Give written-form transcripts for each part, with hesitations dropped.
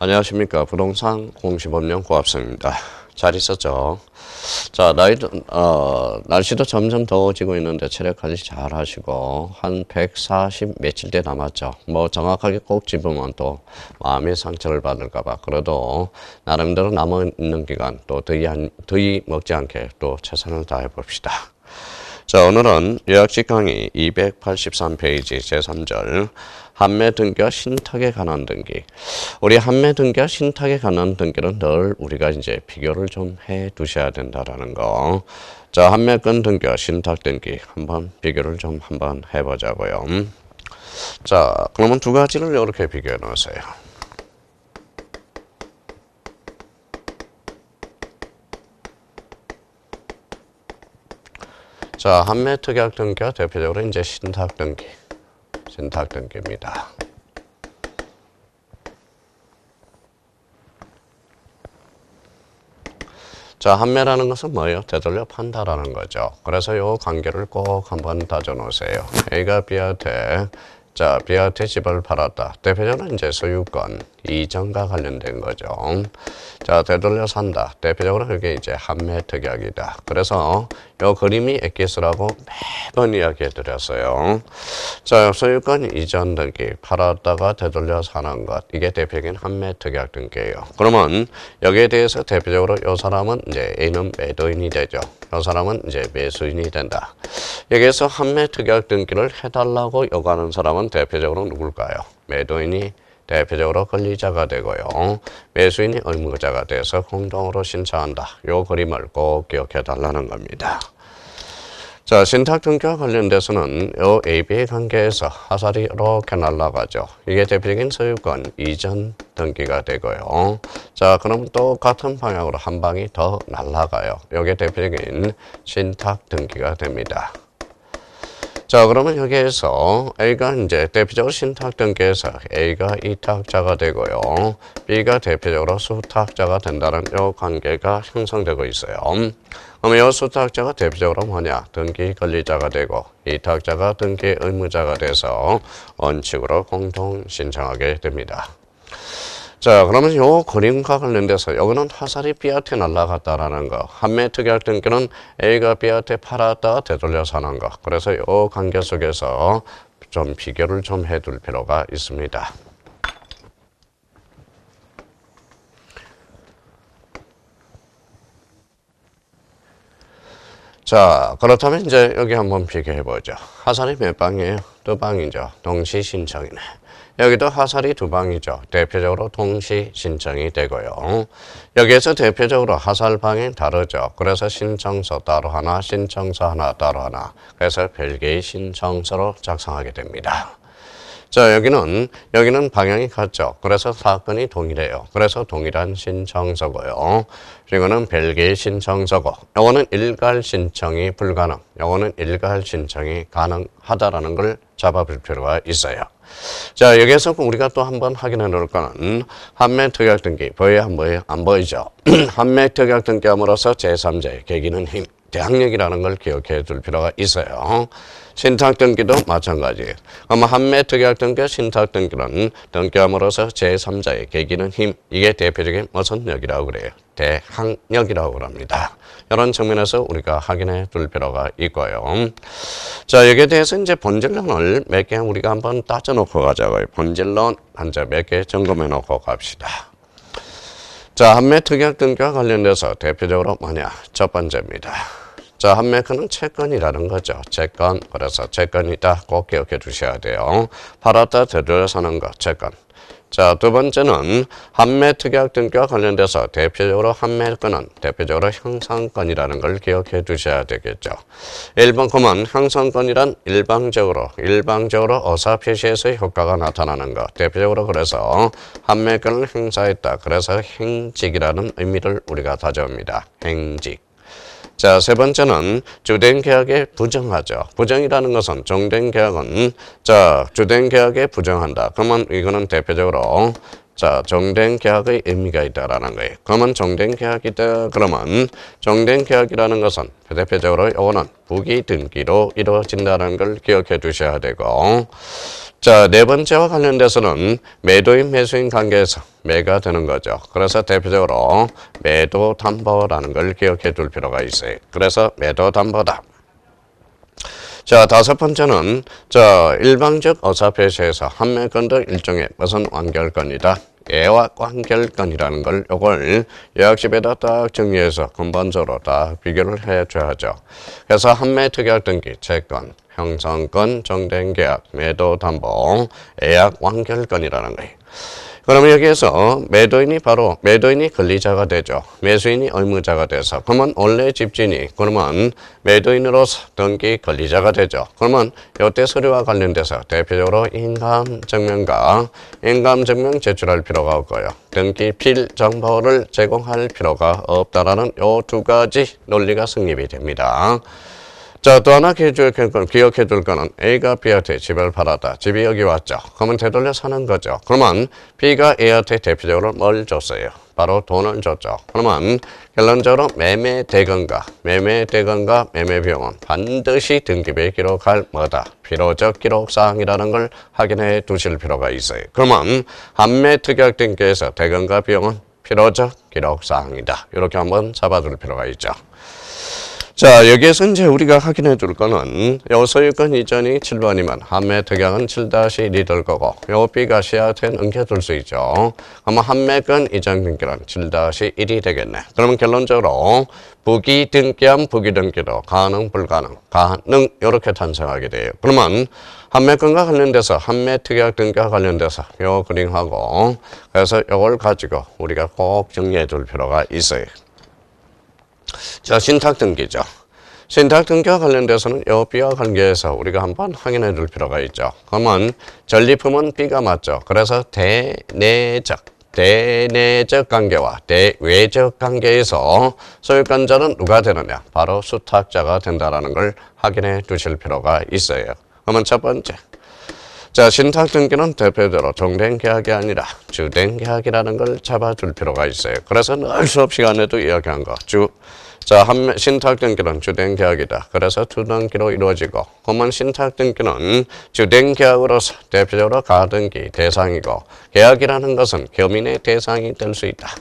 안녕하십니까. 부동산 공시법령 고합성입니다. 잘 있었죠? 자, 날씨도 점점 더워지고 있는데 체력 관리 잘 하시고, 한 140 며칠째 남았죠. 뭐 정확하게 꼭 집으면 또 마음의 상처를 받을까봐. 그래도 나름대로 남아있는 기간 또 더위 먹지 않게 또 최선을 다해 봅시다. 자, 오늘은 요약식 강의 283페이지 제3절 한매 등기와 신탁에 관한 등기. 우리 한매 등기와 신탁에 관한 등기는 늘 우리가 이제 비교를 좀 해 두셔야 된다라는 거. 자, 한매권 등기와 신탁 등기 한번 비교를 좀 한번 해보자고요. 자, 그러면 두 가지를 이렇게 비교해 놓으세요. 자, 한매 특약 등기와 대표적으로 이제 신탁 등기입니다. 자, 한매라는 것은 뭐예요? 되돌려 판다라는 거죠. 그래서 이 관계를 꼭 한번 따져 놓으세요. A가 B한테 B한테 집을 팔았다. 대표적으로 이제 소유권 이전과 관련된 거죠. 자, 되돌려 산다. 대표적으로 그게 이제 한매 특약이다. 그래서 요 그림이 엑기스라고 매번 이야기해 드렸어요. 자, 소유권 이전 등기, 팔았다가 되돌려 사는 것. 이게 대표적인 한매 특약 등기예요. 그러면 여기에 대해서 대표적으로 요 사람은 이제 A는 매도인이 되죠. 요 사람은 이제 매수인이 된다. 여기에서 한매 특약 등기를 해달라고 요구하는 사람은 대표적으로 누굴까요? 매도인이 대표적으로 권리자가 되고요. 매수인이 의무자가 돼서 공동으로 신청한다. 요 그림을 꼭 기억해 달라는 겁니다. 자, 신탁 등기와 관련돼서는 요 AB의 관계에서 화살이 이렇게 날아가죠. 이게 대표적인 소유권 이전 등기가 되고요. 자, 그럼 똑같은 방향으로 한 방이 더 날아가요. 요게 대표적인 신탁 등기가 됩니다. 자, 그러면 여기에서 A가 이제 대표적으로 신탁 등기에서 A가 이탁자가 되고요. B가 대표적으로 수탁자가 된다는 이 관계가 형성되고 있어요. 그러면 이 수탁자가 대표적으로 뭐냐? 등기 권리자가 되고 이탁자가 등기 의무자가 돼서 원칙으로 공동 신청하게 됩니다. 자, 그러면 요 그림과 관련돼서 여기는 화살이 B한테 날아갔다라는 거. 한매 특약 등기는 A가 B한테 팔았다가 되돌려 사는 거. 그래서 요 관계 속에서 좀 비교를 좀 해둘 필요가 있습니다. 자, 그렇다면 이제 여기 한번 비교해 보죠. 화살이 몇 방이에요? 두 방이죠. 동시 신청이네. 여기도 화살이 두 방이죠. 대표적으로 동시 신청이 되고요. 여기에서 대표적으로 화살 방이 다르죠. 그래서 신청서 따로 하나, 신청서 하나 따로 하나. 그래서 별개의 신청서로 작성하게 됩니다. 자, 여기는 방향이 같죠. 그래서 사건이 동일해요. 그래서 동일한 신청서고요. 이거는 별개의 신청서고, 요거는 일괄 신청이 불가능, 요거는 일괄 신청이 가능하다라는 걸 잡아볼 필요가 있어요. 자, 여기에서 우리가 또 한번 확인해 놓을 거는 한매 특약 등기, 보여요? 안 보이죠? 한매 특약 등기함으로써 제3자의 계기는 힘, 대항력이라는 걸 기억해 둘 필요가 있어요. 신탁 등기도 마찬가지예요. 아마 한매 특약 등기, 신탁 등기는 등기함으로써 제3자의 계기는 힘, 이게 대표적인 무슨 역이라고 그래요? 대항력이라고 합니다. 이런 측면에서 우리가 확인해 둘 필요가 있고요. 자, 여기에 대해서 이제 본질론을 몇 개 우리가 한번 따져놓고 가자고요. 본질론 한자 몇 개 점검해 놓고 갑시다. 자, 한매 특약 등기와 관련돼서 대표적으로 뭐냐? 첫 번째입니다. 자, 한매권은 채권이라는 거죠. 채권. 그래서 채권이다. 꼭 기억해 두셔야 돼요. 팔았다 되돌려 사는 거, 채권. 자, 두 번째는 한매 특약 등기와 관련돼서 대표적으로 한매권은 대표적으로 형성권이라는 걸 기억해 두셔야 되겠죠. 1번 콤은 형성권이란 일방적으로 의사 표시에서의 효과가 나타나는 것. 대표적으로 그래서 한매권을 행사했다. 그래서 행직이라는 의미를 우리가 가져옵니다. 행직. 자, 세 번째는 주된 계약에 부정하죠. 부정이라는 것은 종된 계약은 주된 계약에 부정한다. 그러면 이거는 대표적으로 자, 정된 계약의 의미가 있다라는 거예요. 그러면 정된 계약이다. 그러면 정된 계약이라는 것은 대표적으로 이거는 부기 등기로 이루어진다는 걸 기억해 두셔야 되고, 자, 네 번째와 관련돼서는 매도인 매수인 관계에서 매가 되는 거죠. 그래서 대표적으로 매도 담보라는 걸 기억해 둘 필요가 있어요. 그래서 매도 담보다. 자, 다섯 번째는 일방적 의사표시에서 판매권도 일종의 무슨 완결권이다. 예약 완결권이라는 걸 요걸 예약집에다 딱 정리해서 근본적으로 다 비교를 해줘야죠. 그래서 판매 특약 등기, 채권, 형성권, 정된 계약, 매도 담보, 예약 완결권이라는 거예요. 그러면 여기에서 매도인이 권리자가 되죠. 매수인이 의무자가 돼서. 그러면 원래 집주인이 그러면 매도인으로서 등기 권리자가 되죠. 그러면 이때 서류와 관련돼서 대표적으로 인감증명과 인감증명 제출할 필요가 없고요. 등기 필정보를 제공할 필요가 없다라는 이 두 가지 논리가 성립이 됩니다. 자, 또 하나 기억해 둘 거는 A가 B한테 집을 팔았다. 집이 여기 왔죠. 그러면 되돌려 사는 거죠. 그러면 B가 A한테 대표적으로 뭘 줬어요? 바로 돈을 줬죠. 그러면 결론적으로 매매 대금과 매매 비용은 반드시 등기부에 기록할 뭐다? 필요적 기록사항이라는 걸 확인해 두실 필요가 있어요. 그러면 판매 특약 등기에서 대금과 비용은 필요적 기록사항이다. 이렇게 한번 잡아둘 필요가 있죠. 자, 여기에서 이제 우리가 확인해 둘 거는 요 소유권 이전이 7번이면 판매 특약은 7-1이 될 거고 요 B가 C한테 넘겨둘 수 있죠. 그러면 판매권 이전 등기는 7-1이 되겠네. 그러면 결론적으로 부기 등기한 부기 등기도 가능 불가능 가능 이렇게 탄생하게 돼요. 그러면 판매권과 관련돼서 판매 특약 등기와 관련돼서 요 그림하고 그래서 요걸 가지고 우리가 꼭 정리해 둘 필요가 있어요. 자, 신탁등기죠. 신탁등기와 관련돼서는 이 B와 관계해서 우리가 한번 확인해 둘 필요가 있죠. 그러면 전리품은 B가 맞죠. 그래서 대내적 관계와 대외적 관계에서 소유권자는 누가 되느냐? 바로 수탁자가 된다는 걸 확인해 두실 필요가 있어요. 그러면 첫 번째. 자, 신탁등기는 대표적으로 종된 계약이 아니라 주된 계약이라는 걸 잡아줄 필요가 있어요. 그래서 늘 수업 시간에도 이야기한 거. 신탁등기는 주된 계약이다. 그래서 주등기로 이루어지고, 그러면 신탁등기는 주된 계약으로서 대표적으로 가등기 대상이고, 계약이라는 것은 겸인의 대상이 될 수 있다.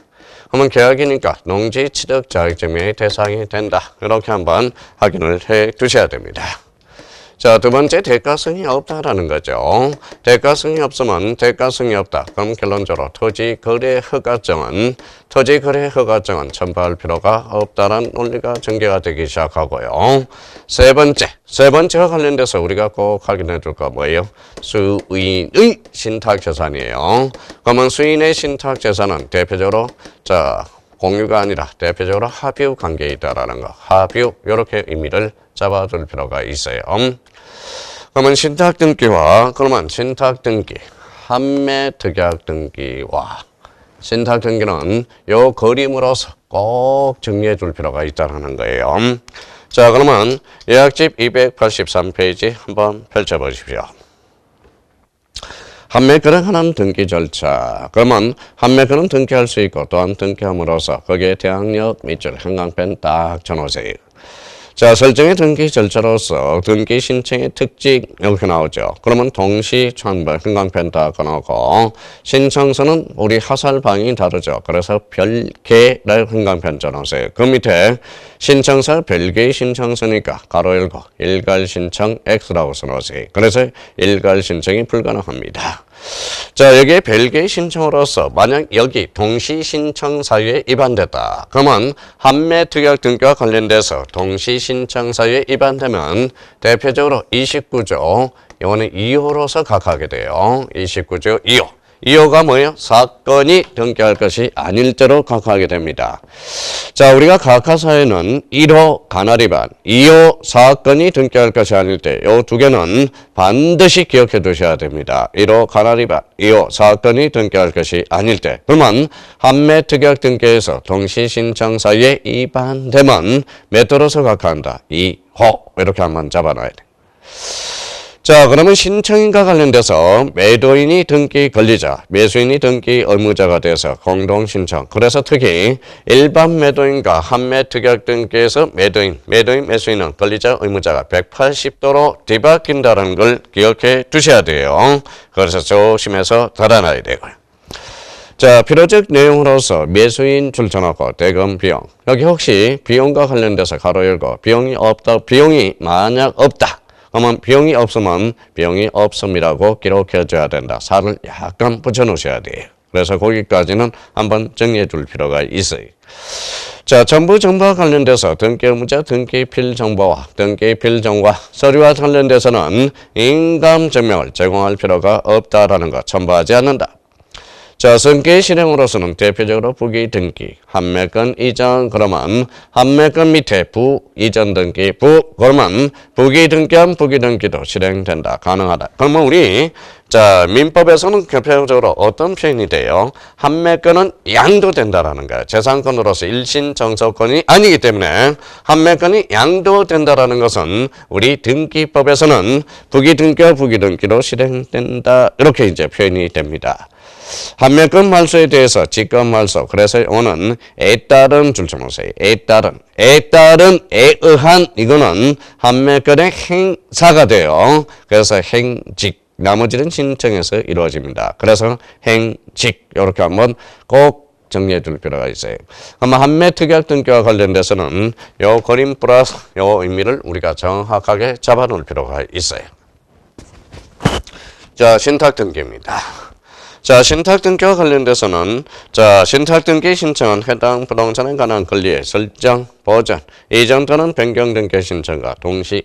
그러면 계약이니까 농지 취득 자격증명의 대상이 된다. 이렇게 한번 확인을 해 두셔야 됩니다. 자, 두 번째 대가성이 없다라는 거죠. 대가성이 없으면 대가성이 없다. 그럼 결론적으로 토지거래 허가증은 첨부할 필요가 없다라는 논리가 전개가 되기 시작하고요. 세 번째와 관련돼서 우리가 꼭 확인해 줄 거 뭐예요? 수인의 신탁재산이에요. 그러면 수인의 신탁재산은 대표적으로 공유가 아니라 대표적으로 합유 관계에 있다라는 거. 합유 이렇게 의미를 잡아둘 필요가 있어요. 그러면 신탁등기, 판매 특약 등기와 신탁등기는 요 그림으로서 꼭 정리해 둘 필요가 있다는 거예요. 자, 그러면 예약집 283페이지 한번 펼쳐보십시오. 판매권을 하는 등기 절차. 그러면 판매권은 등기할 수 있고 또한 등기함으로써 거기에 대항력 밑줄 형광펜 딱 쳐놓으세요. 자, 설정의 등기 절차로서 등기 신청의 특징 이렇게 나오죠. 그러면 동시传번 형광펜 딱 꺼놓고 신청서는 우리 하살 방향이 다르죠. 그래서 별개를 형광펜 쳐놓으세요. 그 밑에 신청서 별개의 신청서니까 가로 열고 일괄 신청 X라고 써놓으세요. 그래서 일괄 신청이 불가능합니다. 자, 여기에 별개의 신청으로서 만약 여기 동시 신청 사유에 위반됐다. 그러면 판매 특약 등기와 관련돼서 동시 신청 사유에 위반되면 대표적으로 29조 이거는 2호로서 각하게 돼요. 29조 2호. 2호가 뭐예요? 사건이 등기할 것이 아닐 때로 각하게 됩니다. 자, 우리가 각하사에는 1호 간할 위반, 2호 사건이 등기할 것이 아닐 때 이 두 개는 반드시 기억해 두셔야 됩니다. 1호 간할 위반, 2호 사건이 등기할 것이 아닐 때. 그러면 판매 특약 등기에서 동시 신청 사유에 위반되면 몇 도로서 각하한다? 2호. 이렇게 한번 잡아놔야 돼. 자, 그러면 신청인과 관련돼서 매도인이 등기 권리자, 매수인이 등기 의무자가 돼서 공동신청. 그래서 특히 일반 매도인과 한매 특약 등기에서 매도인, 매수인은 권리자, 의무자가 180도로 뒤바뀐다는 걸 기억해 두셔야 돼요. 그래서 조심해서 달아놔야 되고요. 자, 필요적 내용으로서 매수인 출전하고 대금 비용. 여기 혹시 비용과 관련돼서 가로 열고 비용이 없다, 비용이 만약 없다. 그러면 비용이 없으면 비용이 없음이라고 기록해줘야 된다. 살을 약간 붙여놓으셔야 돼요. 그래서 거기까지는 한번 정리해 줄 필요가 있어요. 자, 정부 정보와 관련돼서 등기 의무자 등기필 정보와 등기필 정보와 서류와 관련돼서는 인감 증명을 제공할 필요가 없다라는 거 첨부하지 않는다. 자, 승계 실행으로서는 대표적으로 부기 등기, 한매권 이전, 그러면 한매권 밑에 부 이전 등기, 그러면 부기 등기한 부기 등기도 실행된다. 가능하다. 그러면 우리 자, 민법에서는 대표적으로 어떤 표현이 돼요? 한매권은 양도된다라는 거예요. 재산권으로서 일신 정서권이 아니기 때문에 한매권이 양도된다라는 것은 우리 등기법에서는 부기 등기와 부기 등기로 실행된다. 이렇게 이제 표현이 됩니다. 한매권 말소에 대해서 직권 말소. 그래서 오는 에 따른 줄쳐놓으세요. 에 따른, 에 의한 이거는 한매권의 행사가 돼요. 그래서 행직. 나머지는 신청에서 이루어집니다. 그래서 행직 이렇게 한번 꼭 정리해 줄 필요가 있어요. 아마 한매 특약 등기와 관련돼서는 요 그림 플러스 요 의미를 우리가 정확하게 잡아 놓을 필요가 있어요. 자, 신탁 등기입니다. 자, 신탁 등기와 관련돼서는 자, 신탁 등기 신청은 해당 부동산에 관한 권리의 설정, 보전, 이전 또는 변경 등기 신청과 동시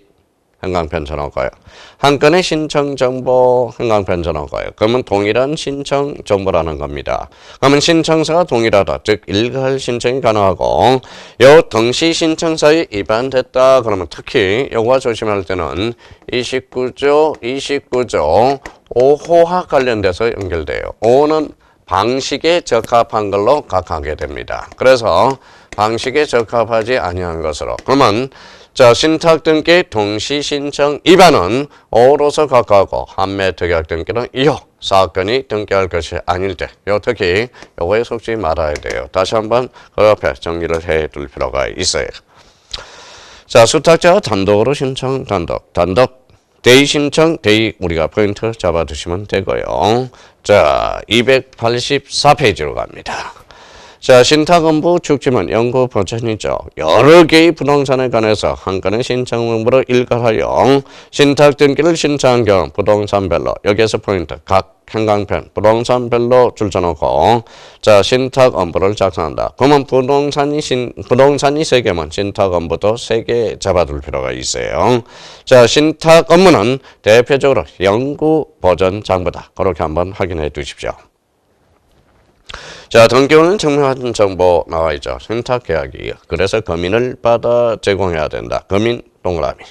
행강편 전화가요. 한 건의 신청 정보 행강편 전화가요. 그러면 동일한 신청 정보라는 겁니다. 그러면 신청서가 동일하다. 즉 일괄 신청이 가능하고 요 동시 신청서에 위반됐다. 그러면 특히 요거 조심할 때는 29조 5호와 관련돼서 연결돼요. 5는 방식에 적합한 걸로 각하게 됩니다. 그래서 방식에 적합하지 아니한 것으로. 그러면 자, 신탁 등기 동시 신청 위반은 5로서 각하고 한매 특약 등기는 2호 사건이 등기할 것이 아닐 때 요 특히 요거에 속지 말아야 돼요. 다시 한번 그 옆에 정리를 해 둘 필요가 있어요. 자, 수탁자가 단독으로 신청 단독 대의 신청 대의 우리가 포인트 잡아 두시면 되고요. 자, 284페이지로 갑니다. 자, 신탁업무 축지문 연구 버전이죠. 여러 개의 부동산에 관해서 한 건의 신청 명부로 일괄하여 신탁 등기를 신청한 경우 부동산별로 여기에서 포인트 각 행강편 부동산별로 줄쳐놓고 자, 신탁 업무를 작성한다. 그러면 부동산이 3개면 신탁 업무도 3개 잡아둘 필요가 있어요. 자, 신탁 업무는 대표적으로 연구 버전 장부다. 그렇게 한번 확인해 두십시오. 자, 등기원은 증명한 정보 나와 있죠. 신탁계약이요. 그래서 금인을 받아 제공해야 된다. 금인 동그라미.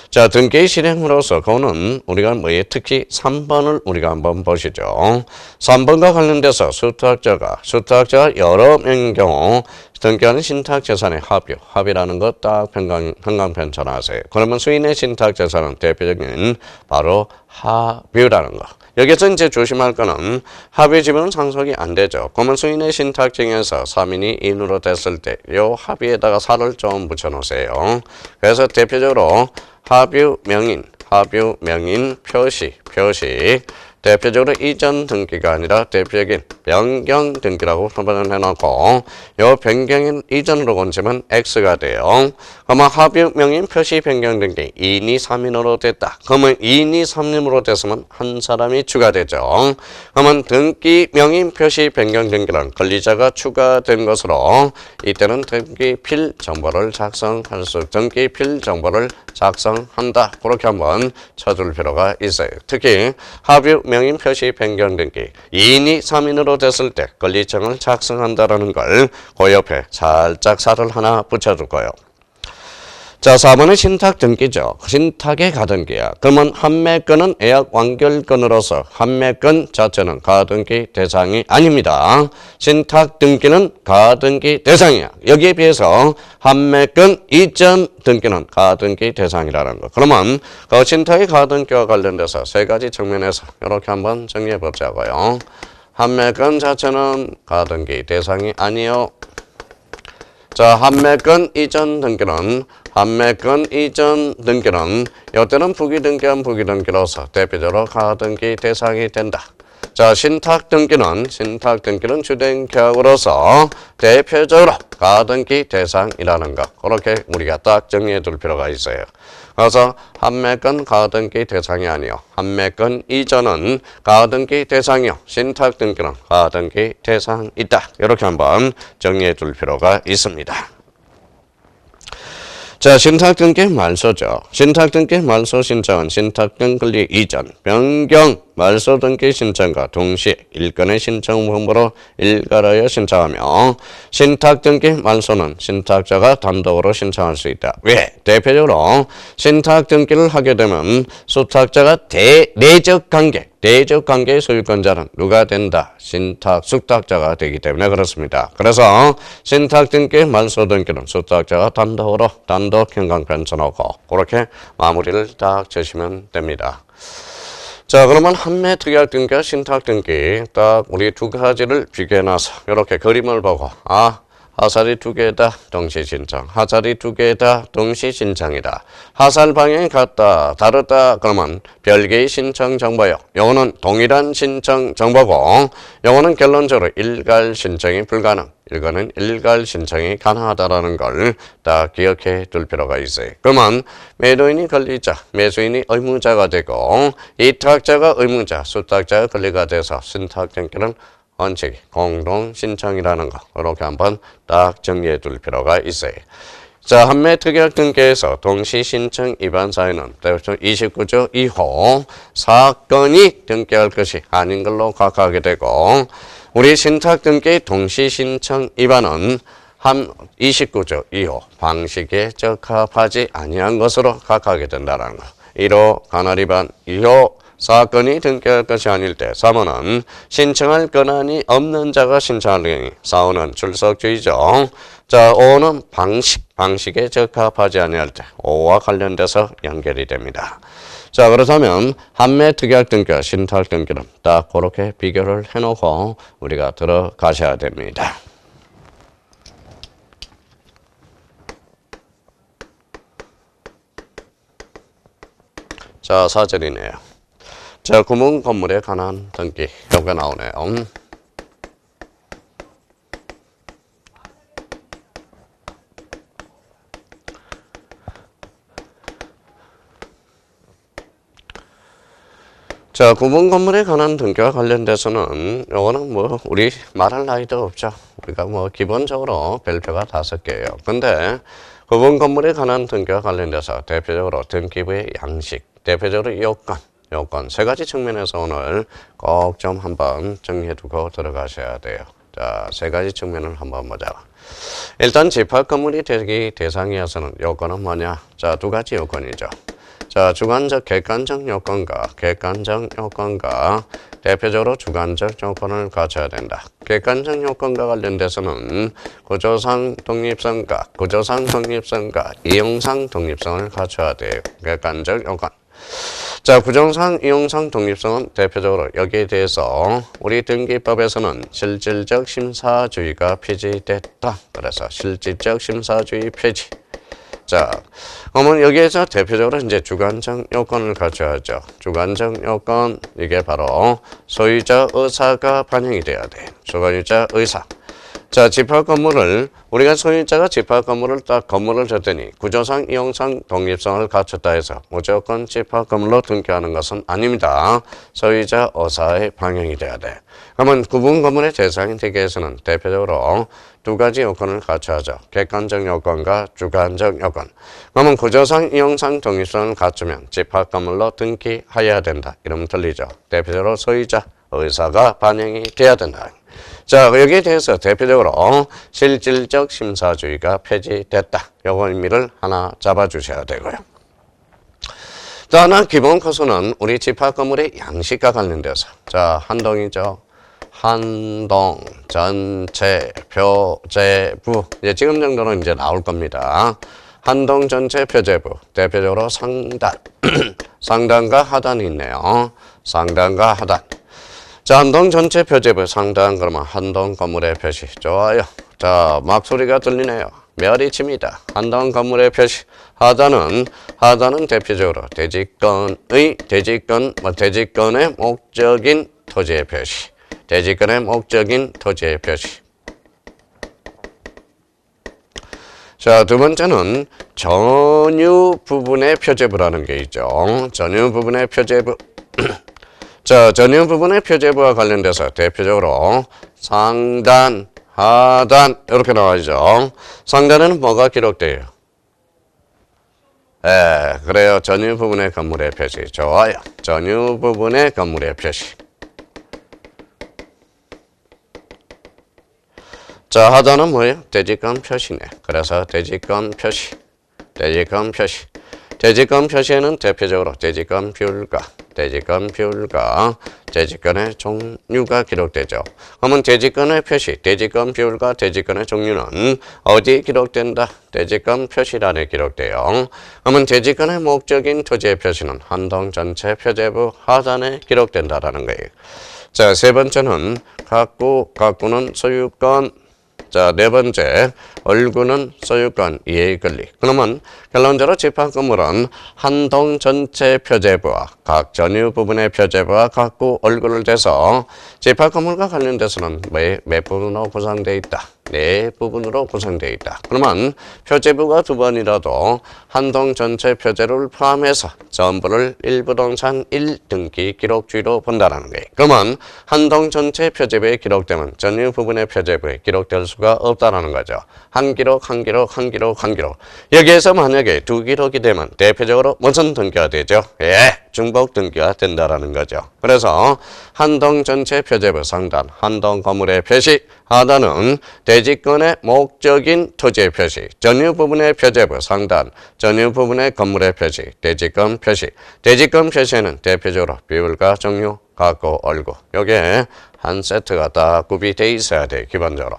자, 등기 실행으로서 그거는 우리가 뭐에 특히 3번을 우리가 한번 보시죠. 3번과 관련돼서 수탁자가 여러 명인 경우 등기하는 신탁재산의 합의라는 것 딱 평강편 전하세요. 그러면 수인의 신탁재산은 대표적인 바로 합의라는 거. 여기서 이제 조심할 거는 합의 지분은 상속이 안 되죠. 그러면 수인의 신탁 중에서 3인이 인으로 됐을 때 이 합의에다가 살을 좀 붙여 놓으세요. 그래서 대표적으로 합의 명인 표시 대표적으로 이전 등기가 아니라 대표적인 변경 등기라고 표현을 해놓고 요 변경인 이전으로 건지면 X가 돼요. 그러면 합의 명인 표시 변경 등기 2인이 3인으로 됐다. 그러면 2인이 3인으로 됐으면 한 사람이 추가되죠. 그러면 등기 명인 표시 변경 등기란 권리자가 추가된 것으로 이때는 등기필 정보를 작성한다. 그렇게 한번 쳐둘 필요가 있어요. 특히 합의 명인 표시 변경 등기 2인이 3인으로 됐을 때 권리청을 작성한다라는 걸 그 옆에 살짝 살을 하나 붙여줄 거예요. 자, 4번은 신탁 등기죠. 신탁의 가등기야. 그러면 판매권은 예약 완결권으로서 판매권 자체는 가등기 대상이 아닙니다. 신탁 등기는 가등기 대상이야. 여기에 비해서 판매권 이전 등기는 가등기 대상이라는 거. 그러면 그 신탁의 가등기와 관련돼서 세 가지 측면에서 이렇게 한번 정리해 보자고요. 판매권 자체는 가등기 대상이 아니요. 자, 판매권 이전 등기는 이때는 부기등기한 부기등기로서 대표적으로 가등기 대상이 된다. 자, 신탁 등기는 주된 계약으로서 대표적으로 가등기 대상이라는 것. 그렇게 우리가 딱 정리해 둘 필요가 있어요. 그래서 판매권 가등기 대상이 아니요. 판매권 이전은 가등기 대상이요. 신탁 등기는 가등기 대상이다. 이렇게 한번 정리해 둘 필요가 있습니다. 자, 신탁등기 말소죠. 신탁등기 말소 신청은 신탁등기 이전, 변경, 말소등기 신청과 동시에 일건의 신청 번호로 일괄하여 신청하며 신탁등기 말소는 신탁자가 단독으로 신청할 수 있다. 왜? 대표적으로 신탁등기를 하게 되면 수탁자가 내적 관계의 소유권자는 누가 된다? 숙탁자가 되기 때문에 그렇습니다. 그래서 신탁등기 말소등기는 수탁자가 단독 현황 변천하고 그렇게 마무리를 딱 주시면 됩니다. 자, 그러면 판매 특약 등기와 신탁 등기 딱 우리 두 가지를 비교해놔서 이렇게 그림을 보고 하살이 두 개다 동시 신청, 하살이 두 개다 동시 신청이다. 하살 방향이 같다 다르다 그러면 별개의 신청 정보요. 요거는 동일한 신청 정보고 요거는 결론적으로 일괄 신청이 불가능. 이거는 일괄 신청이 가능하다라는 걸 딱 기억해 둘 필요가 있어요. 그러면 매도인이 권리자, 매수인이 의무자가 되고 이탁자가 의무자, 수탁자가 권리가 돼서 신탁 등기는 원칙이 공동 신청이라는 거 이렇게 한번 딱 정리해 둘 필요가 있어요. 자, 판매 특약 등기에서 동시 신청 위반 사유는 29조 2호 사건이 등기할 것이 아닌 걸로 각하게 되고 우리 신탁 등기 동시 신청 위반은 29조 2호 방식에 적합하지 아니한 것으로 각하게 된다는 거. 1호 간할 위반 2호 사건이 등기할 것이 아닐 때 3호는 신청할 권한이 없는 자가 신청할 경우 4호는 출석주의죠. 자, 5호는 방식에 적합하지 아니할 때 5호와 관련돼서 연결이 됩니다. 자, 그렇다면 판매 특약 등기와 신탁 등기는 딱 그렇게 비교를 해놓고 우리가 들어가셔야 됩니다. 자, 4절이네요. 자, 구문 건물에 관한 등기 여기가 나오네요. 자, 구분 건물에 관한 등기와 관련돼서는 요거는 뭐 우리 말할 나위도 없죠. 우리가 뭐 기본적으로 별표가 5개예요. 근데 구분 건물에 관한 등기와 관련돼서 대표적으로 등기부의 양식, 대표적으로 요건 세 가지 측면에서 오늘 꼭 좀 한번 정리해 두고 들어가셔야 돼요. 자, 세 가지 측면을 한번 보자. 일단 집합 건물이 되기 대상이어서는 요건은 뭐냐? 자, 두 가지 요건이죠. 자, 주관적 객관적 요건과 대표적으로 주관적 요건을 갖춰야 된다. 객관적 요건과 관련돼서는 구조상 독립성과 이용상 독립성을 갖춰야 돼요. 객관적 요건. 자, 구조상, 이용상 독립성은 대표적으로 여기에 대해서 우리 등기법에서는 실질적 심사주의가 폐지됐다. 그래서 실질적 심사주의 폐지. 자, 그러면 여기에서 대표적으로 이제 주관적 요건을 갖춰야죠. 주관적 요건, 이게 바로 소유자 의사가 반영이 돼야 돼. 소유자 의사. 자, 집합 건물을, 우리가 소유자가 집합 건물을 딱 건물을 줬더니 구조상, 이용상, 독립성을 갖췄다 해서 무조건 집합 건물로 등기하는 것은 아닙니다. 소유자 의사의 반영이 돼야 돼. 그러면 구분 건물의 대상이 되기 위해서는 대표적으로 두 가지 요건을 갖춰야죠. 객관적 요건과 주관적 요건. 그러면 구조상, 이용상, 독립성을 갖추면 집합 건물로 등기해야 된다. 이러면 들리죠. 대표적으로 소유자 의사가 반영이 돼야 된다. 자, 여기에 대해서 대표적으로 실질적 심사주의가 폐지됐다. 요거 의미를 하나 잡아주셔야 되고요. 또 하나 기본 코스는 우리 집합 건물의 양식과 관련돼서 자, 한동이죠. 한동, 전체, 표제부. 이제 지금 정도는 이제 나올 겁니다. 한동 전체 표제부. 대표적으로 상단. 상단과 하단이 있네요. 상단과 하단. 자, 한동 전체 표제부 상단 그러면 한동 건물의 표시. 좋아요. 자, 막 소리가 들리네요. 메아리칩니다. 한동 건물의 표시. 하단은 대표적으로 대지권의 목적인 토지의 표시. 대지권의 목적인 토지의 표시. 자, 두 번째는 전유 부분의 표제부라는 게 있죠. 전유 부분의 표제부. 자, 전유 부분의 표제부와 관련돼서 대표적으로 상단, 하단 이렇게 나와있죠. 상단에는 뭐가 기록돼요? 그래요. 전유 부분의 건물의 표시. 좋아요. 전유 부분의 건물의 표시. 자, 하단은 뭐예요? 대지권 표시네. 그래서 대지권 표시. 대지권 표시에는 대표적으로 대지권 비율과 대지권의 종류가 기록되죠. 그러면 대지권의 표시, 대지권 비율과 대지권의 종류는 어디에 기록된다? 대지권 표시란에 기록돼요. 그러면 대지권의 목적인 토지의 표시는 한동 전체 표제부 하단에 기록된다라는 거예요. 자, 세 번째는 가꾸는 소유권. 자, 네 번째, 얼구는 소유권 이해의 권리. 그러면 결론적으로 집합 건물은 한동 전체 표제부와 각 전유 부분의 표제부와 가구 얼굴을 대서 집합 건물과 관련돼서는 몇 부분으로 구성되어 있다? 네 부분으로 구성되어 있다. 그러면 표제부가 두 번이라도 한동 전체 표제를 포함해서 전부를 1부동산 1등기 기록주의로 본다는 거예요. 그러면 한동 전체 표제부에 기록되면 전유 부분의 표제부에 기록될 수가 없다는 거죠. 한 기록. 여기에서 만약에 두 기록이 되면 대표적으로 무슨 등기가 되죠? 중복 등기가 된다는 거죠. 그래서 한동 전체 표제부 상단, 한동 건물의 표시, 하단은 대지권의 목적인 토지의 표시, 전유 부분의 표제부 상단, 전유 부분의 건물의 표시, 대지권 표시. 대지권 표시에는 대표적으로 비율과 종류, 가구, 얼구. 요게 한 세트가 다 구비되어 있어야 돼요. 기본적으로.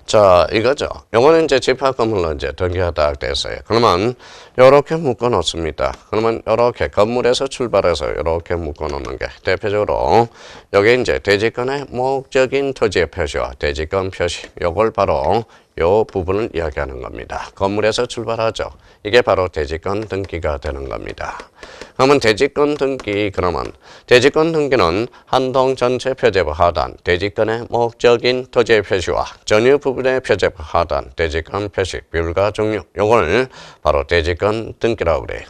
자, 이거죠. 요거는 이제 집합 건물로 이제 등기가 다 됐어요. 그러면 요렇게 묶어 놓습니다. 그러면 요렇게 건물에서 출발해서 요렇게 묶어 놓는 게 대표적으로 요게 이제 대지권의 목적인 토지의 표시와 대지권 표시. 요걸 바로 요 부분을 이야기하는 겁니다. 건물에서 출발하죠. 이게 바로 대지권 등기가 되는 겁니다. 그러면 대지권 등기, 그러면 대지권 등기는 한동 전체 표제부 하단, 대지권의 목적인 토지의 표시와 전유 부분의 표제부 하단, 대지권 표시, 비율과 종류. 요걸 바로 대지권 등기라고 그래요.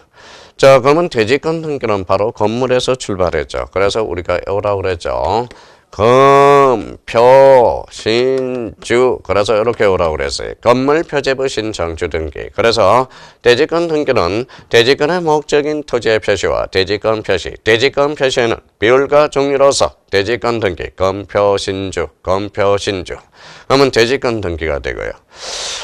자, 그러면 대지권 등기는 바로 건물에서 출발했죠. 그래서 우리가 요라고 그랬죠. 표, 신주. 그래서 이렇게 오라고 그랬어요. 건물 표제부 신청주 등기. 그래서 대지권 등기는 대지권의 목적인 토지의 표시와 대지권 표시. 대지권 표시에는 비율과 종류로서 대지권 등기, 건표신주. 그러면 대지권 등기가 되고요.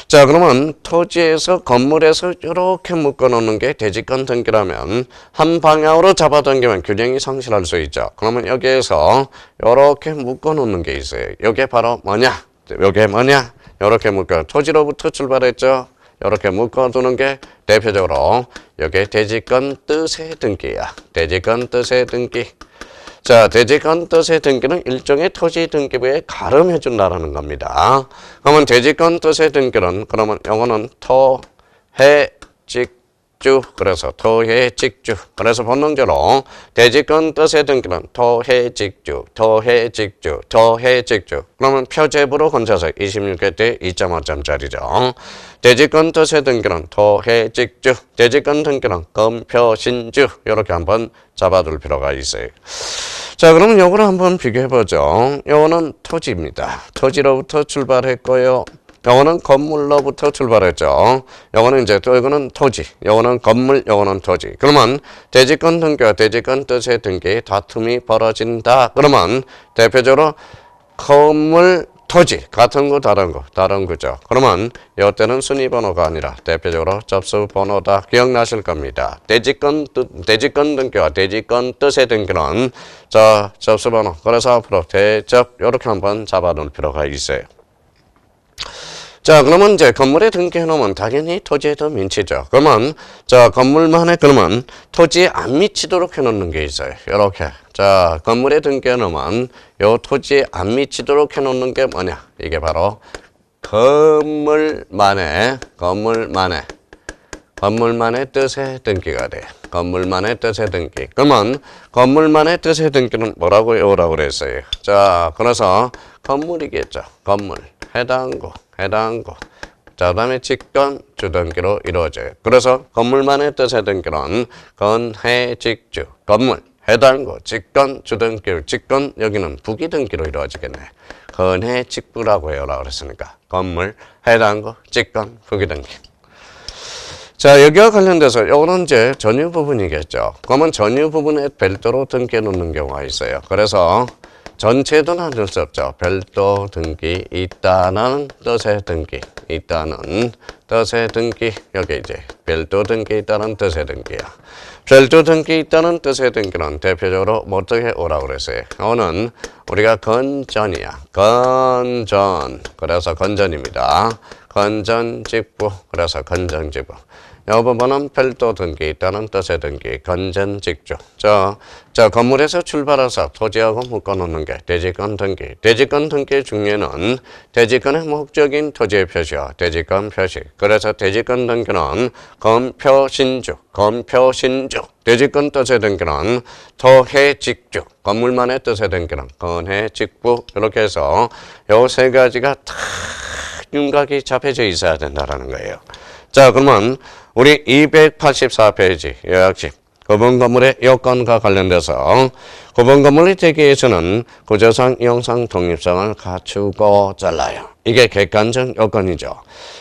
자, 그러면 토지에서 건물에서 이렇게 묶어 놓는 게 대지권 등기라면 한 방향으로 잡아 당기면 균형이 상실할 수 있죠. 그러면 여기에서 이렇게 묶어 놓는 게 있어요. 이게 바로 뭐냐? 이게 뭐냐? 이렇게 묶어 토지로부터 출발했죠. 이렇게 묶어 두는 게 대표적으로 이게 대지권 뜻의 등기야. 대지권 뜻의 등기. 자, 대지권 뜻의 등기는 일종의 토지 등기부에 가름해 준다라는 겁니다. 그러면 대지권 뜻의 등기는 그러면 요거는 토해직주. 그래서 토해직주. 그래서 본능적으로 대지권 뜻의 등기는 토해직주. 그러면 표제부로 건져서 26개 때 2.5점짜리죠. 대지권 뜻의 등기는 토해직주. 대지권 등기는 건표신주. 이렇게 한번 잡아둘 필요가 있어요. 자, 그러면 요거를 한번 비교해보죠. 요거는 토지입니다. 토지로부터 출발했고요. 요거는 건물로부터 출발했죠. 요거는 이제 또 이거는 토지, 요거는 건물, 요거는 토지. 그러면 대지권 등기와 대지권 뜻의 등기 다툼이 벌어진다. 그러면 대표적으로 건물, 토지 같은 거 다른 거죠. 그러면 이때는 순위 번호가 아니라 대표적으로 접수 번호다. 기억나실 겁니다. 대지권 등기와 대지권 뜻의 등기는 자 접수 번호. 그래서 앞으로 대접 이렇게 한번 잡아놓을 필요가 있어요. 자, 그러면 이제 건물에 등기해 놓으면 당연히 토지에도 미치죠. 그러면 자 건물만에 그러면 토지에 안 미치도록 해 놓는 게 있어요. 이렇게. 자, 건물에 등기해 놓으면 요 토지에 안 미치도록 해 놓는 게 뭐냐? 이게 바로 건물만의 뜻의 등기가 돼요. 건물만의 뜻의 등기. 그러면 건물만의 뜻의 등기는 뭐라고 외우라고 그랬어요? 자, 그래서 건물이겠죠. 건물. 해당구. 자, 그다음에 직권 주등기로 이루어져요. 그래서 건물만의 뜻의 등기는 건해직주, 건물, 해당구, 직권 주등기, 직권 여기는 부기등기로 이루어지겠네. 건해직부라고 해요라고 그랬으니까 건물, 해당구, 직권, 부기등기. 자, 여기와 관련돼서 요거는 이제 전유 부분이겠죠. 그러면 전유 부분에 별도로 등기해 놓는 경우가 있어요. 그래서 전체도 나눌 수 없죠. 별도 등기 있다는 뜻의 등기. 여기 이제 별도 등기 있다는 뜻의 등기야. 별도 등기 있다는 뜻의 등기는 대표적으로 뭐 어떻게 오라고 그랬어요? 오는 우리가 건전이야. 그래서 건전입니다. 건전직부. 그래서 건전직부. 이 부분은 별도 등기 있다는 뜻의 등기, 건전직주. 자, 건물에서 출발해서 토지하고 묶어놓는 게 대지권 등기. 대지권 등기 중에는 대지권의 목적인 토지의 표시와 대지권 표시. 그래서 대지권 등기는 건표신주. 대지권 뜻의 등기는 토해직주. 건물만의 뜻의 등기는 건해직부. 이렇게 해서 요 세 가지가 다 윤곽이 잡혀져 있어야 된다는 거예요. 자, 그러면 우리 284페이지 요약식 구분건물의 요건과 관련돼서 구분건물의 대기에서는 구조상, 이용상, 독립성을 갖추고 잘라요. 이게 객관적 요건이죠.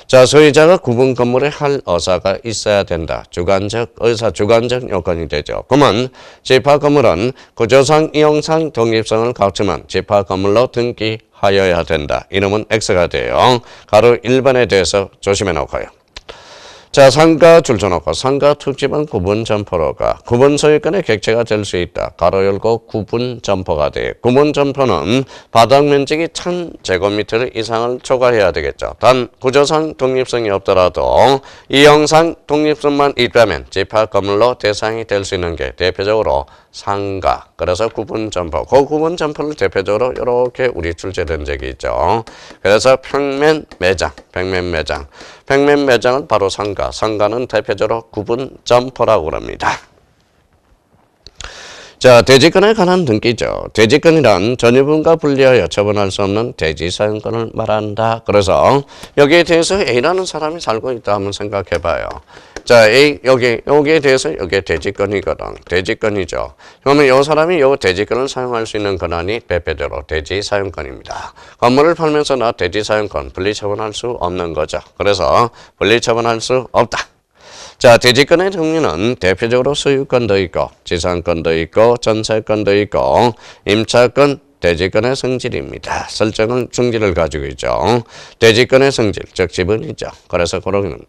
자, 소유자가 구분건물에 할 의사가 있어야 된다. 주관적 의사, 주관적 요건이 되죠. 그러면 집합건물은 구조상, 이용상, 독립성을 갖추면 집합건물로 등기하여야 된다. 이놈은 X가 돼요. 가로 1번에 대해서 조심해 놓고요. 자, 상가 줄쳐놓고 상가 특집은 구분 점포로가 구분 소유권의 객체가 될 수 있다. 가로 열고 구분 점포가 돼. 구분 점포는 바닥 면적이 1000제곱미터 이상을 초과해야 되겠죠. 단 구조상 독립성이 없더라도 이형상 독립성만 있다면 집합 건물로 대상이 될 수 있는 게 대표적으로 상가. 그래서 구분 점포. 그 구분 점포를 대표적으로 이렇게 우리 출제된 적이 있죠. 그래서 평면 매장. 평면 매장은 바로 상가. 상가는 대표적으로 구분 점포라고 합니다. 자, 대지권에 관한 등기죠. 대지권이란 전유분과 분리하여 처분할 수 없는 대지사용권을 말한다. 그래서 여기에 대해서 A라는 사람이 살고 있다 한번 생각해 봐요. 자, A, 여기에 대해서 여기에 대지권이거든. 대지권이죠. 그러면 이 사람이 이 대지권을 사용할 수 있는 권한이 대표적으로 대지사용권입니다. 건물을 팔면서 나 대지사용권 분리처분할 수 없는 거죠. 그래서 분리처분할 수 없다. 자, 대지권의 종류는 대표적으로 소유권도 있고, 지상권도 있고, 전세권도 있고, 임차권, 대지권의 성질입니다. 설정은 중지를 가지고 있죠. 대지권의 성질, 즉 지분이죠. 그래서 그러면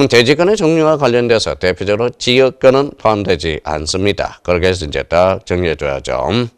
대지권의 종류와 관련돼서 대표적으로 지역권은 포함되지 않습니다. 그렇게 해서 이제 딱 정리해줘야죠.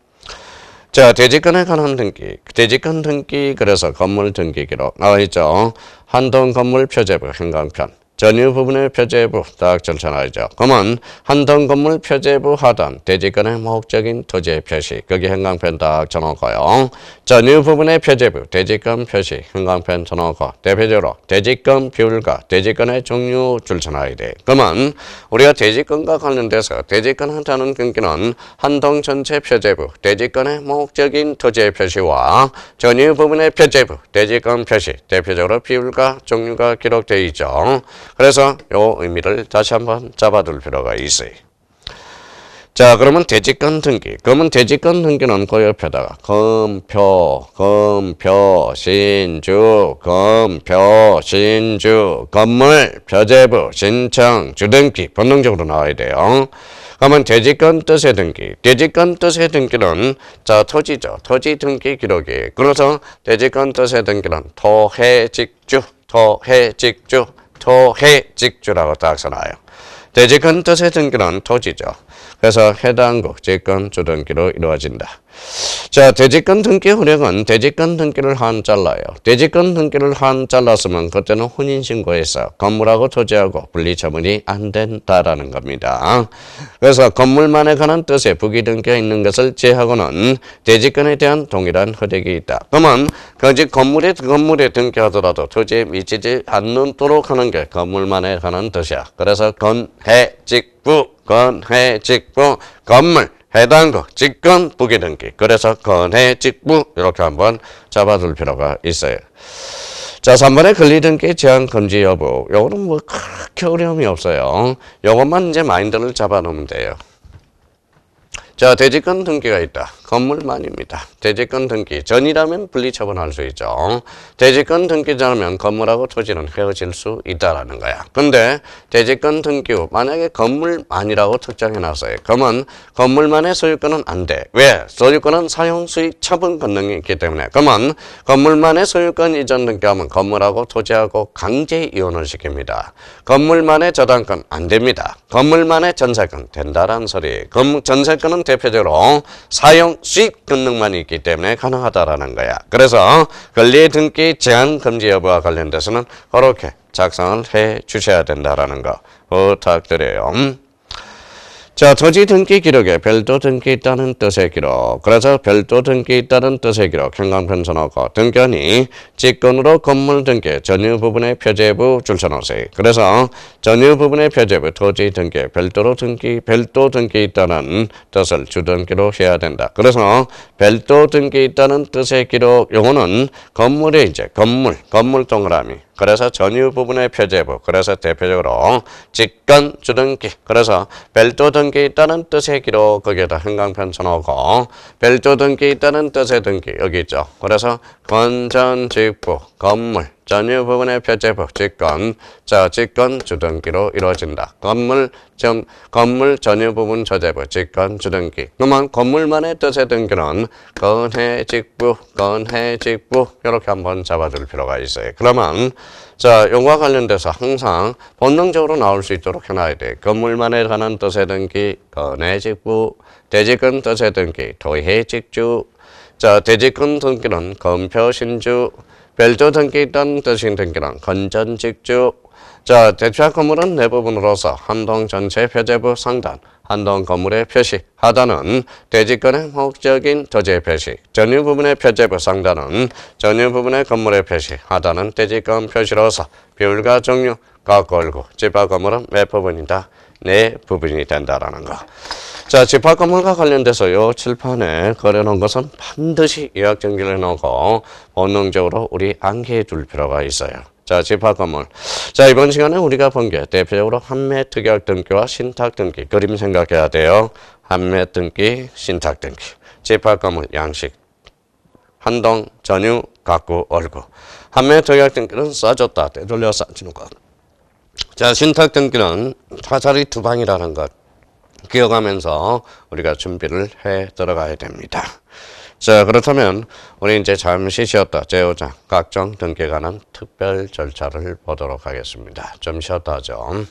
자, 대지권에 관한 등기. 대지권 등기, 그래서 건물 등기기록 나와있죠. 한동 건물 표제부 행강편. 전유 부분의 표제부 딱 절차나이죠. 그러면 한동 건물 표제부 하단 대지권의 목적인 토지의 표시 거기 행강편 딱 쳐놓고요. 전유 부분의 표제부 대지권 표시 행강편 쳐놓고 대표적으로 대지권 비율과 대지권의 종류 줄쳐놔야 돼. 그러면 우리가 대지권과 관련돼서 대지권한다는 등기는 한동 전체 표제부 대지권의 목적인 토지의 표시와 전유 부분의 표제부 대지권 표시 대표적으로 비율과 종류가 기록되어 있죠. 그래서 이 의미를 다시 한번 잡아둘 필요가 있어요. 자, 그러면 대지권 등기. 그러면 대지권 등기는 그 옆에다가 검표, 신주, 건물, 표제부, 신청, 주등기 본능적으로 나와야 돼요. 그러면 대지권 뜻의 등기. 대지권 뜻의 등기는 자 토지죠. 토지 등기 기록이. 그래서 대지권 뜻의 등기는 토해직주라고 딱 써놔요. 대지권 뜻의 등기는 토지죠. 그래서 해당국 직권 주등기로 이루어진다. 자, 대지권 등기 효력은 대지권 등기를 한 잘라요. 대지권 등기를 한 잘랐으면 그때는 혼인신고에서 건물하고 토지하고 분리처분이 안 된다라는 겁니다. 그래서 건물만에 관한 뜻의 부기 등기가 있는 것을 제하고는 대지권에 대한 동일한 혜택이 있다. 그러면 즉 건물에 등기하더라도 토지에 미치지 않도록 하는 게 건물만에 관한 뜻이야. 그래서 건해직부, 건물, 해당국, 직권, 부기등기. 그래서 건해직부 이렇게 한번 잡아둘 필요가 있어요. 자, 3번의 권리등기 제한 금지 여부. 요거는 뭐 그렇게 어려움이 없어요. 요것만 이제 마인드를 잡아놓으면 돼요. 자, 대지권 등기가 있다. 건물만입니다. 대지권 등기 전이라면 분리처분할 수 있죠. 대지권 등기 전이면 건물하고 토지는 헤어질 수 있다라는 거야. 근데 대지권 등기 후 만약에 건물만이라고 특정해놨어요. 그러면 건물만의 소유권은 안 돼. 왜? 소유권은 사용 수익 처분 권능이 있기 때문에. 그러면 건물만의 소유권 이전 등기하면 건물하고 토지하고 강제 이혼을 시킵니다. 건물만의 저당권 안 됩니다. 건물만의 전세권 된다라는 소리. 전세권은 대표적으로 사용 수익 권능만 있기 때문에 가능하다라는 거야. 그래서 권리 등기 제한 금지 여부와 관련돼서는 그렇게 작성을 해 주셔야 된다라는 거 부탁드려요. 자, 토지 등기 기록에 별도 등기 있다는 뜻의 기록. 그래서 별도 등기 있다는 뜻의 기록. 형광펜 써놓고 등기하니 직권으로 건물 등기 전유 부분의 표제부 줄 써놓으세요. 그래서 전유 부분의 표제부 토지 등기 별도 등기 있다는 뜻을 주등기로 해야 된다. 그래서 별도 등기 있다는 뜻의 기록. 요거는 건물에 이제 건물 동그라미. 그래서 전유 부분의 표제부. 그래서 대표적으로 직권 주등기. 그래서 별도 등기 있다는 뜻의 기록. 거기에다 형광펜 써놓고 별도 등기 있다는 뜻의 등기 여기 있죠. 그래서 건전직부 건물 전유 부분의 표제부 직권. 자, 직권 주등기로 이루어진다. 건물 전유 부분 저제부 직권 주등기. 그러면 건물만의 뜻의 등기는 건해직부 이렇게 한번 잡아줄 필요가 있어요. 그러면 자, 요거와 관련돼서 항상 본능적으로 나올 수 있도록 해놔야 돼. 건물만에 관한 뜻의 등기 건해직부, 대지권 뜻의 등기 토해직주. 자, 대지권 등기는 건표신주, 별도 등기 있다는 뜻인 등기는 건전직주. 자, 대표적 건물은 내부분으로서 한동 전체 표제부 상단, 한동 건물의 표시, 하단은 대지권의 목적인 토지의 표시, 전유 부분의 표제부 상단은 전유 부분의 건물의 표시, 하단은 대지권 표시로서 비율과 종류, 깎고 집합 건물은 몇 부분이다? 네 부분이 된다라는 거. 자, 집합 건물과 관련돼서 요 칠판에 그려놓은 것은 반드시 예약 정리를 해놓고 본능적으로 우리 암기해 둘 필요가 있어요. 자, 집합 건물. 자, 이번 시간에 우리가 본 게 대표적으로 한매 특약 등기와 신탁 등기. 그림 생각해야 돼요. 한매 등기, 신탁 등기. 집합 건물 양식. 한동, 전유, 가구, 얼구. 한매 특약 등기는 싸줬다. 되돌려 싸주는 것. 자, 신탁 등기는 화살이 두 방이라는 것. 기억하면서 우리가 준비를 해 들어가야 됩니다. 자, 그렇다면 우리 이제 잠시 쉬었다 제5장 각종 등기에 관한 특별 절차를 보도록 하겠습니다. 좀 쉬었다 하죠.